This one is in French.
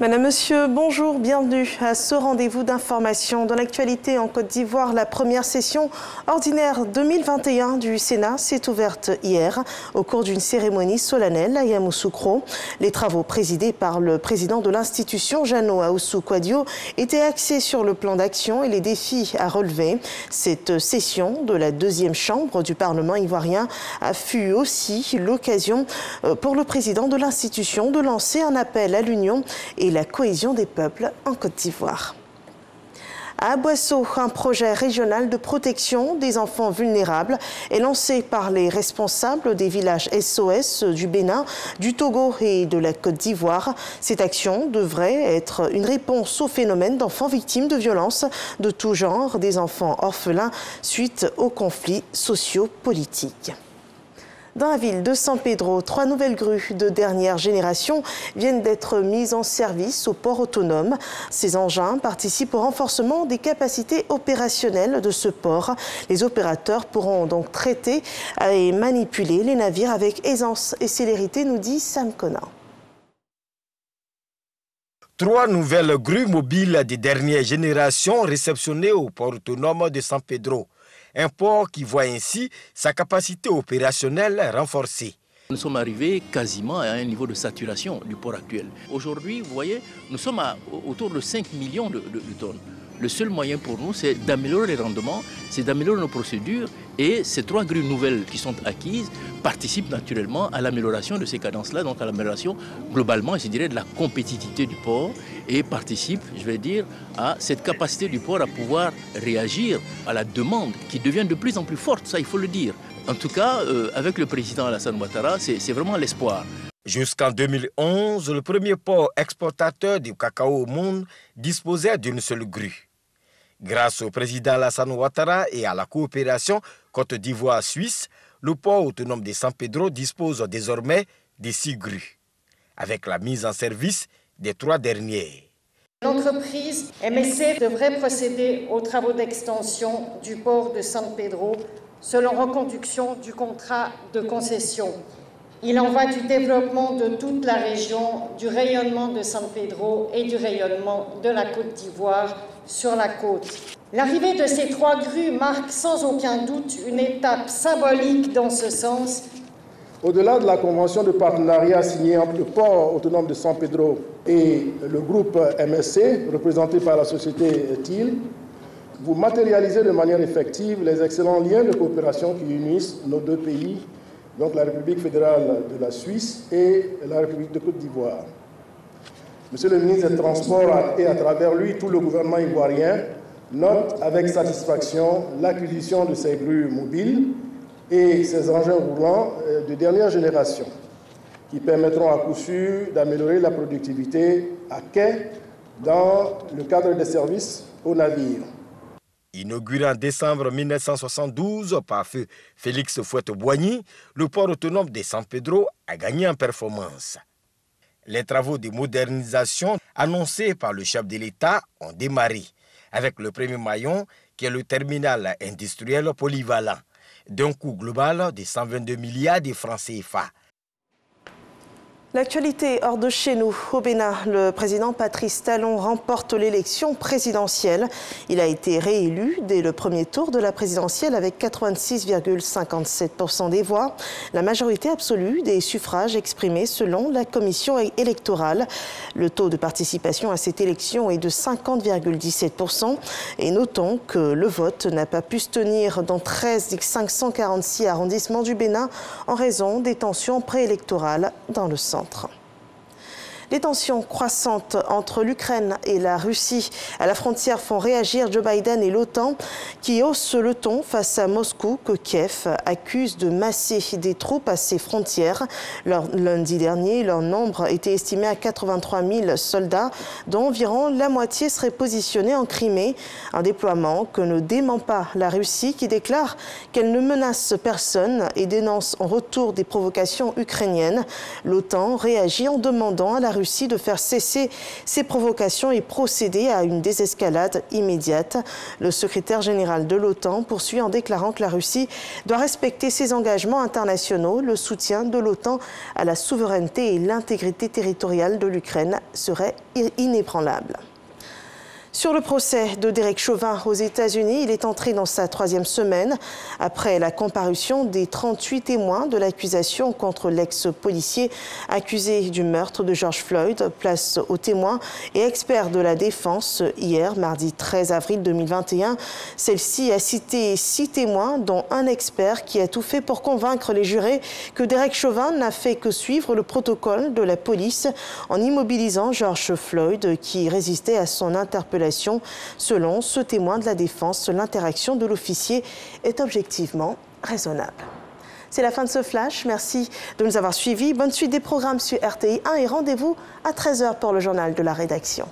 Madame, Monsieur, bonjour, bienvenue à ce rendez-vous d'information. Dans l'actualité en Côte d'Ivoire, la première session ordinaire 2021 du Sénat s'est ouverte hier au cours d'une cérémonie solennelle à Yamoussoukro. Les travaux présidés par le président de l'institution, Jeannot Ahoussou-Kouadio, étaient axés sur le plan d'action et les défis à relever. Cette session de la deuxième chambre du Parlement ivoirien fut aussi l'occasion pour le président de l'institution de lancer un appel à l'union et la cohésion des peuples en Côte d'Ivoire. À Boisseau, un projet régional de protection des enfants vulnérables est lancé par les responsables des villages SOS du Bénin, du Togo et de la Côte d'Ivoire. Cette action devrait être une réponse au phénomène d'enfants victimes de violences de tout genre, des enfants orphelins suite aux conflits sociopolitiques. Dans la ville de San Pedro, 3 nouvelles grues de dernière génération viennent d'être mises en service au port autonome. Ces engins participent au renforcement des capacités opérationnelles de ce port. Les opérateurs pourront donc traiter et manipuler les navires avec aisance et célérité, nous dit Sam Conan. 3 nouvelles grues mobiles de dernière génération réceptionnées au port autonome de San Pedro. Un port qui voit ainsi sa capacité opérationnelle renforcée. Nous sommes arrivés quasiment à un niveau de saturation du port actuel. Aujourd'hui, vous voyez, nous sommes autour de 5 millions de tonnes. Le seul moyen pour nous, c'est d'améliorer les rendements, c'est d'améliorer nos procédures. Et ces 3 grues nouvelles qui sont acquises participent naturellement à l'amélioration de ces cadences-là, donc à l'amélioration globalement, je dirais, de la compétitivité du port et participent, je vais dire, à cette capacité du port à pouvoir réagir à la demande qui devient de plus en plus forte, ça il faut le dire. En tout cas, avec le président Alassane Ouattara, c'est vraiment l'espoir. Jusqu'en 2011, le premier port exportateur du cacao au monde disposait d'une seule grue. Grâce au président Alassane Ouattara et à la coopération Côte d'Ivoire-Suisse, le port autonome de San Pedro dispose désormais de 6 grues, avec la mise en service des 3 dernières. L'entreprise MSC devrait procéder aux travaux d'extension du port de San Pedro selon reconduction du contrat de concession. Il en va du développement de toute la région, du rayonnement de San Pedro et du rayonnement de la Côte d'Ivoire sur la côte. L'arrivée de ces 3 grues marque sans aucun doute une étape symbolique dans ce sens. Au-delà de la convention de partenariat signée entre le port autonome de San Pedro et le groupe MSC, représenté par la société TIL, vous matérialisez de manière effective les excellents liens de coopération qui unissent nos 2 pays, donc la République fédérale de la Suisse et la République de Côte d'Ivoire. Monsieur le ministre des Transports et à travers lui tout le gouvernement ivoirien note avec satisfaction l'acquisition de ces grues mobiles et ces engins roulants de dernière génération qui permettront à coup sûr d'améliorer la productivité à quai dans le cadre des services aux navires. Inauguré en décembre 1972 par feu Félix Houphouët-Boigny, le port autonome de San Pedro a gagné en performance. Les travaux de modernisation annoncés par le chef de l'État ont démarré, avec le premier maillon qui est le terminal industriel polyvalent, d'un coût global de 122 milliards de francs CFA. L'actualité hors de chez nous, au Bénin, le président Patrice Talon remporte l'élection présidentielle. Il a été réélu dès le premier tour de la présidentielle avec 86,57% des voix. La majorité absolue des suffrages exprimés selon la commission électorale. Le taux de participation à cette élection est de 50,17%. Et notons que le vote n'a pas pu se tenir dans 13 des 546 arrondissements du Bénin en raison des tensions préélectorales dans le centre. Les tensions croissantes entre l'Ukraine et la Russie à la frontière font réagir Joe Biden et l'OTAN qui haussent le ton face à Moscou que Kiev accuse de masser des troupes à ses frontières. Lundi dernier, leur nombre était estimé à 83 000 soldats, dont environ la moitié seraient positionnés en Crimée. Un déploiement que ne dément pas la Russie qui déclare qu'elle ne menace personne et dénonce en retour des provocations ukrainiennes. L'OTAN réagit en demandant à la Russie Russie de faire cesser ses provocations et procéder à une désescalade immédiate. Le secrétaire général de l'OTAN poursuit en déclarant que la Russie doit respecter ses engagements internationaux. Le soutien de l'OTAN à la souveraineté et l'intégrité territoriale de l'Ukraine serait inébranlable. Sur le procès de Derek Chauvin aux États-Unis, il est entré dans sa 3e semaine après la comparution des 38 témoins de l'accusation contre l'ex-policier accusé du meurtre de George Floyd. Place aux témoins et experts de la défense hier, mardi 13 avril 2021. Celle-ci a cité 6 témoins, dont un expert qui a tout fait pour convaincre les jurés que Derek Chauvin n'a fait que suivre le protocole de la police en immobilisant George Floyd qui résistait à son interpellation. Selon ce témoin de la défense, l'interaction de l'officier est objectivement raisonnable. C'est la fin de ce flash. Merci de nous avoir suivis. Bonne suite des programmes sur RTI 1 et rendez-vous à 13h pour le journal de la rédaction.